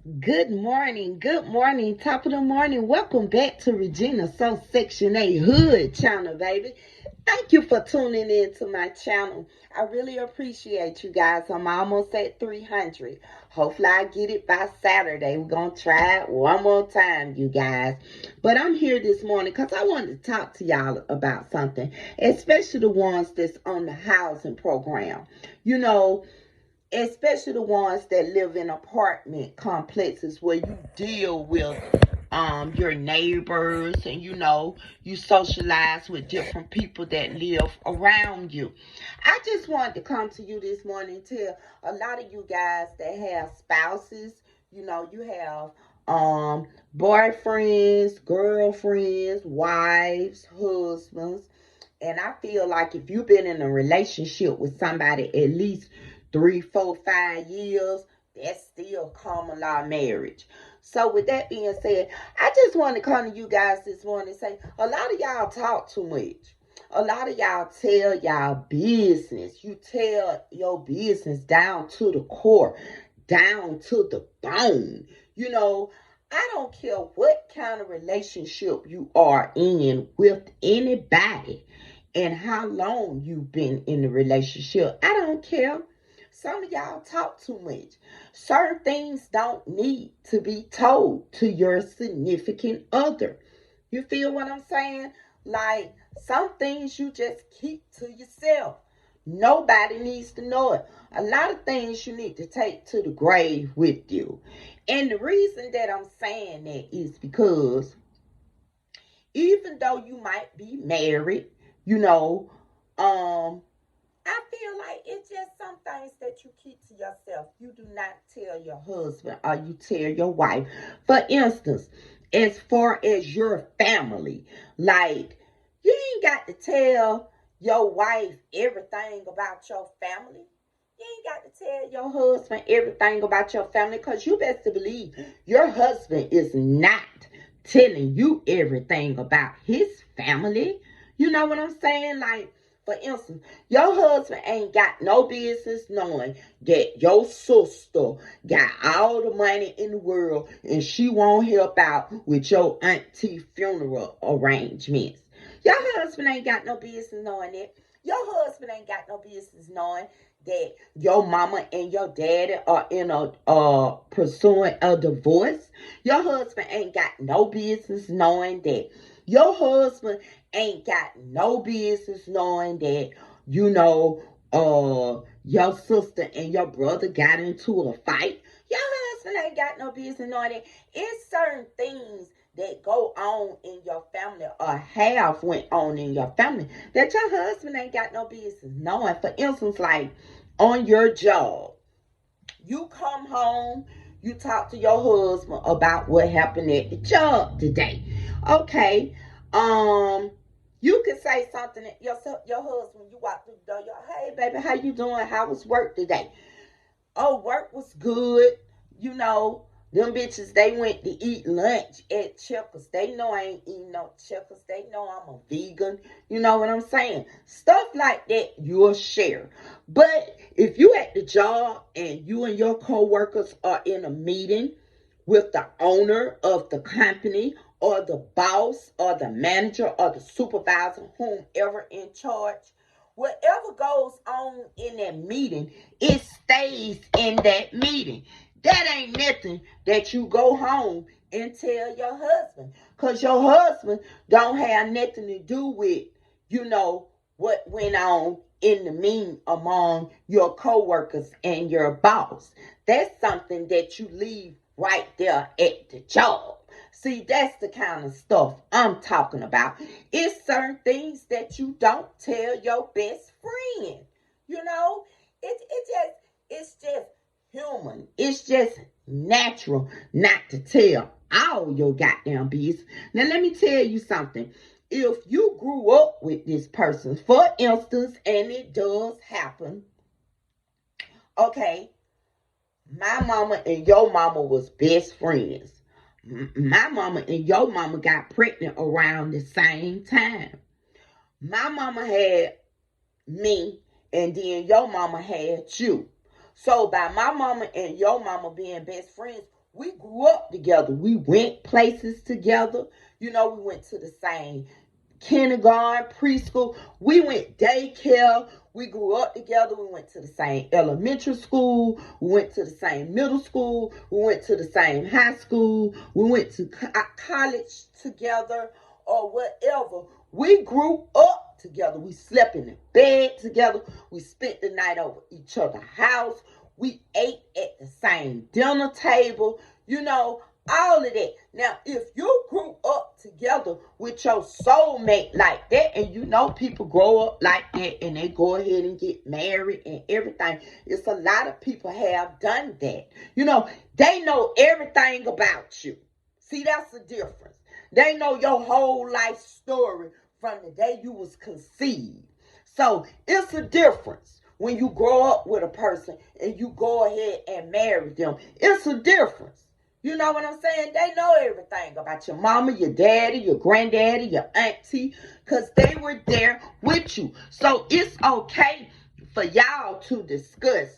Good morning, top of the morning. Welcome back to Regina So Section 8 Hood channel, baby. Thank you for tuning in to my channel. I really appreciate you guys. I'm almost at 300. Hopefully I get it by Saturday. We're going to try it one more time, you guys. But I'm here this morning because I wanted to talk to y'all about something, especially the ones that's on the housing program. You know, especially the ones that live in apartment complexes where you deal with your neighbors, and you socialize with different people that live around you. I just wanted to come to you this morning and tell a lot of you guys that have spouses, you have boyfriends, girlfriends, wives, husbands. And I feel like if you've been in a relationship with somebody at least 3, 4, 5 years, that's still common law marriage. So with that being said, I just want to come to you guys this morning and say a lot of y'all talk too much. A lot of y'all tell y'all business. You tell your business down to the core, down to the bone. I don't care what kind of relationship you are in with anybody and how long you've been in the relationship. I don't care. Some of y'all talk too much. Certain things don't need to be told to your significant other. You feel what I'm saying? Like some things you just keep to yourself. Nobody needs to know it. A lot of things you need to take to the grave with you. And the reason that I'm saying that is because even though you might be married, you know, I feel like it's just some things that you keep to yourself. You do not tell your husband or you tell your wife. For instance, as far as your family, like you ain't got to tell your wife everything about your family. You ain't got to tell your husband everything about your family because you best to believe your husband is not telling you everything about his family. You know what I'm saying? Like, for instance, your husband ain't got no business knowing that your sister got all the money in the world and she won't help out with your auntie funeral arrangements. Your husband ain't got no business knowing it. Your husband ain't got no business knowing that your mama and your daddy are in a pursuing a divorce. Your husband ain't got no business knowing that. Your husband ain't got no business knowing that, your sister and your brother got into a fight. Your husband ain't got no business knowing that. It's certain things that go on in your family or have went on in your family that your husband ain't got no business knowing. For instance, like on your job, you come home, you talk to your husband about what happened at the job today. Okay. Um, you can say something to your husband. You walk through the door. Hey, baby, how you doing? How was work today? Oh, work was good. You know, them bitches, they went to eat lunch at Checkers. They know I ain't eating no Checkers. They know I'm a vegan. You know what I'm saying? Stuff like that, you'll share. But if you at the job and you and your co-workers are in a meeting with the owner of the company or the boss or the manager or the supervisor, whomever in charge, whatever goes on in that meeting, it stays in that meeting. That ain't nothing that you go home and tell your husband. Because your husband don't have nothing to do with, what went on in the meeting among your coworkers and your boss. That's something that you leave right there at the job. See, that's the kind of stuff I'm talking about. It's certain things that you don't tell your best friend. You know, it's just human. It's just natural not to tell all your goddamn business. Now let me tell you something. If you grew up with this person, for instance, and it does happen, okay, my mama and your mama was best friends. My mama and your mama got pregnant around the same time. My mama had me, and then your mama had you. So by my mama and your mama being best friends, We grew up together. We went places together. You know, we went to the same kindergarten, preschool. We went daycare. We grew up together. We went to the same elementary school. We went to the same middle school. We went to the same high school. We went to college together or whatever. We grew up together. We slept in the bed together. We spent the night over each other's house. We ate at the same dinner table. You know, all of that. Now, if you grew up together with your soulmate like that, and you know people grow up like that and they go ahead and get married and everything, it's a lot of people have done that. You know, they know everything about you. See, that's the difference. They know your whole life story from the day you was conceived. So it's a difference when you grow up with a person and you go ahead and marry them. It's a difference. You know what I'm saying? They know everything about your mama, your daddy, your granddaddy, your auntie, because they were there with you. So it's okay for y'all to discuss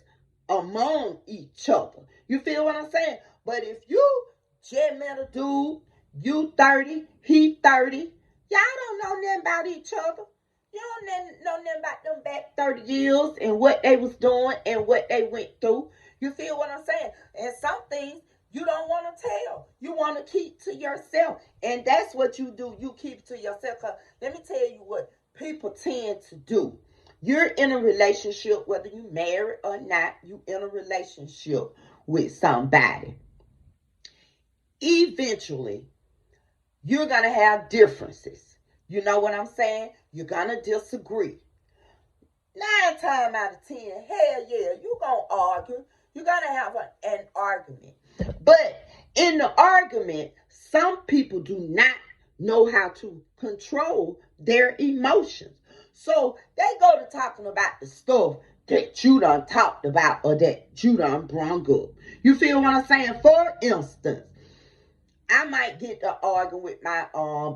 among each other. You feel what I'm saying? But if you just met a dude, you 30, he 30, y'all don't know nothing about each other. You don't know nothing about them back 30 years and what they was doing and what they went through. You feel what I'm saying? And some things you don't want to tell. You want to keep to yourself. And that's what you do. You keep it to yourself. Cause let me tell you what people tend to do. You're in a relationship, whether you married or not, you in a relationship with somebody. Eventually, you're going to have differences. You know what I'm saying? You're going to disagree. 9 times out of 10, hell yeah, you're going to argue. You're going to have an argument. But in the argument, some people do not know how to control their emotions. So they go to talking about the stuff that you done talked about or that you done brung up. You feel what I'm saying? For instance, I might get to arguing with my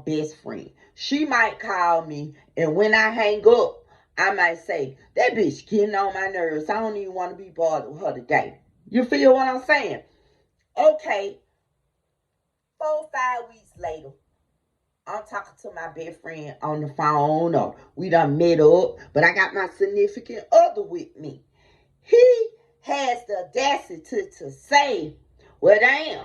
best friend. She might call me, and when I hang up, I might say, that bitch getting on my nerves. I don't even want to be bothered with her today. You feel what I'm saying? Okay, 4, 5 weeks later, I'm talking to my best friend on the phone, or we done met up, but I got my significant other with me. He has the audacity to say, well, damn,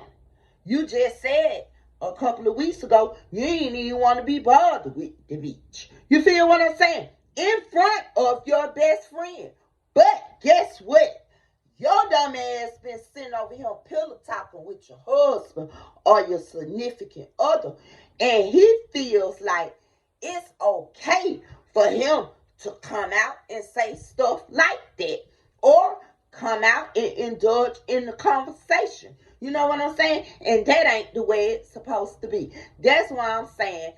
you just said a couple of weeks ago, you ain't even want to be bothered with the bitch. You feel what I'm saying? In front of your best friend. But guess what? Your dumb ass been sitting over here pillow talking with your husband or your significant other. And he feels like it's okay for him to come out and say stuff like that. Or come out and indulge in the conversation. You know what I'm saying? And that ain't the way it's supposed to be. That's why I'm saying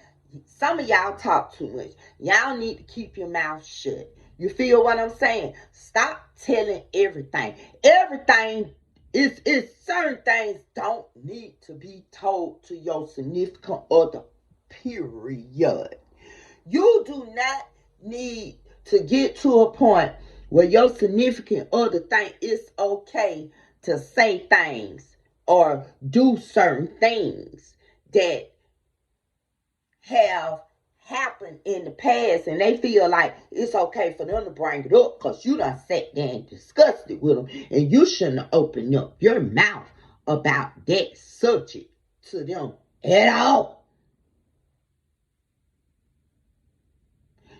some of y'all talk too much. Y'all need to keep your mouth shut. You feel what I'm saying? Stop telling everything. Everything is certain things don't need to be told to your significant other. Period. You do not need to get to a point where your significant other think it's okay to say things or do certain things that have happened in the past, and they feel like it's okay for them to bring it up because you done sat there and discussed it with them, and you shouldn't open up your mouth about that subject to them at all.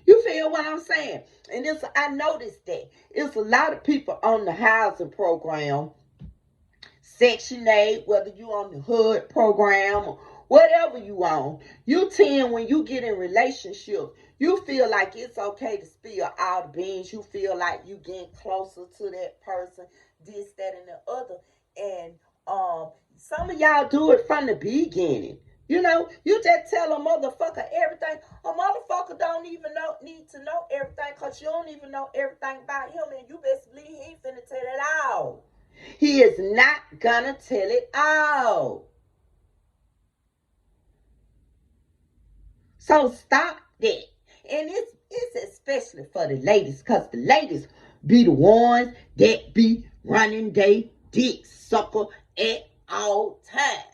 You feel what I'm saying? And I noticed that it's a lot of people on the housing program, Section 8, whether you on the HUD program or whatever you on, you tend, when you get in relationships, you feel like it's okay to spill all the beans. You feel like you getting closer to that person, this, that, and the other. And some of y'all do it from the beginning. You know, you just tell a motherfucker everything. A motherfucker don't even need to know everything, because you don't even know everything about him, and you best believe he ain't finna tell it all. He is not gonna tell it all. So stop that. And it's especially for the ladies, because the ladies be the ones that be running they dick sucker at all times.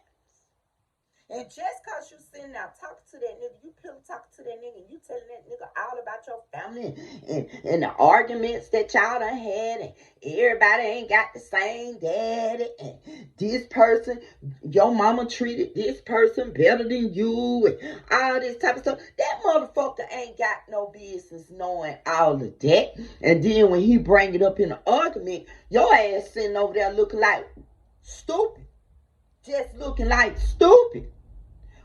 And just cause you sitting there talking to that nigga, you pillow talking to that nigga, and you telling that nigga all about your family and the arguments that y'all done had, and everybody ain't got the same daddy, and this person, your mama treated this person better than you, and all this type of stuff. That motherfucker ain't got no business knowing all of that. And then when he bring it up in an argument, your ass sitting over there looking like stupid. Just looking like stupid.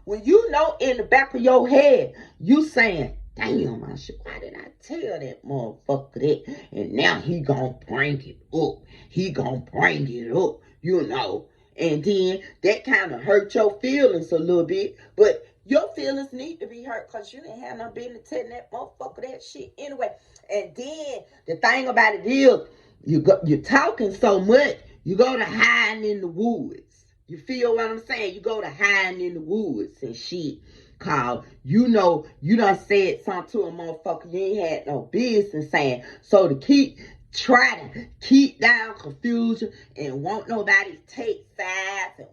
When you know in the back of your head, you saying, damn, why did I tell that motherfucker that? And now he gonna bring it up. He gonna bring it up, you know. And then that kind of hurt your feelings a little bit. But your feelings need to be hurt because you didn't have no business telling that motherfucker that shit anyway. And then the thing about it is, you're talking so much, you go to hiding in the woods. You feel what I'm saying? You go to hiding in the woods and shit. Cause you know you done said something to a motherfucker you ain't had no business saying. So to try to keep down confusion and want nobody to take sides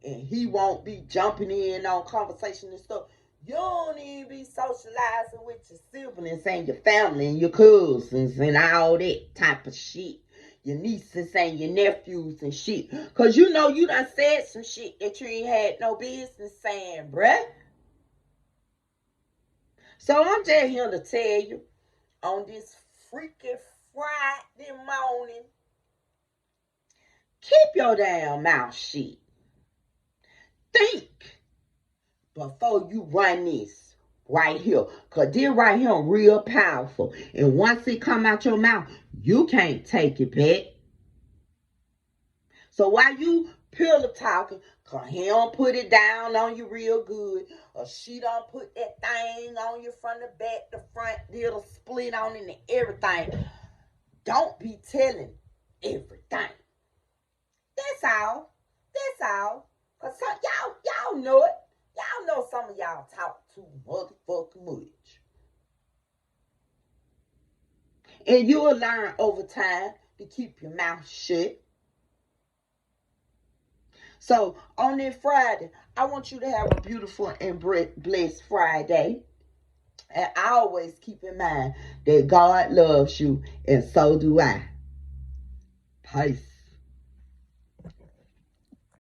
and he won't be jumping in on conversation and stuff. You don't even be socializing with your siblings and your family and your cousins and all that type of shit. Your nieces and your nephews and shit. Because you know you done said some shit that you ain't had no business saying, bruh. So I'm just here to tell you, on this freaking Friday morning, keep your damn mouth shut. Think before you run this right here. Because this right here real powerful. And once it come out your mouth, you can't take it back. So while you pillow talking, cause he don't put it down on you real good, or she don't put that thing on you from the back, the front, little split on it and everything, don't be telling everything. That's all. That's all. Cause y'all know it. Y'all know some of y'all talk too motherfucking much. And you'll learn over time to keep your mouth shut. So on this Friday, I want you to have a beautiful and blessed Friday. And always keep in mind that God loves you and so do I. Peace.